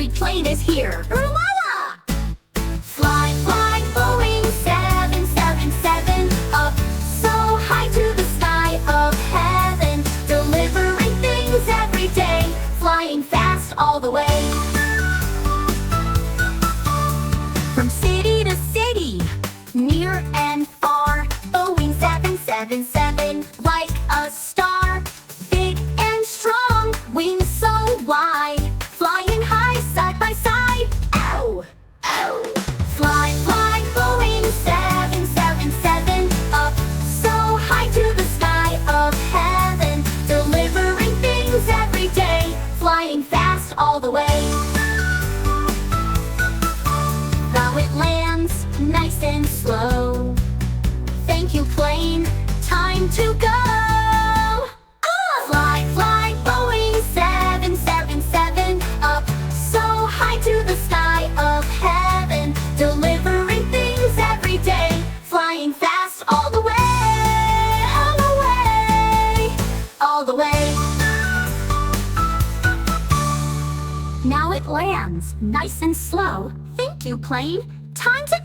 every plane is here. Ooh-la-la! Fly, fly, Boeing 777, up so high to the sky of heaven, delivering things every day, flying fast all the way. From city to city, near and far, Boeing 777, like a star, big and strong, wings so wide, flying high side by side. Ow! Ow! Fly, fly, Boeing 777, up so high to the sky of heaven, delivering things every day, flying fast all the way. Now it lands, nice and slow. Thank you, plane, time to go. Fly, fly, Boeing 777, up so high to the sky of heaven, delivering things every day, flying fast all the way, all the way, all the way. Now it lands, nice and slow. Thank you, plane, time to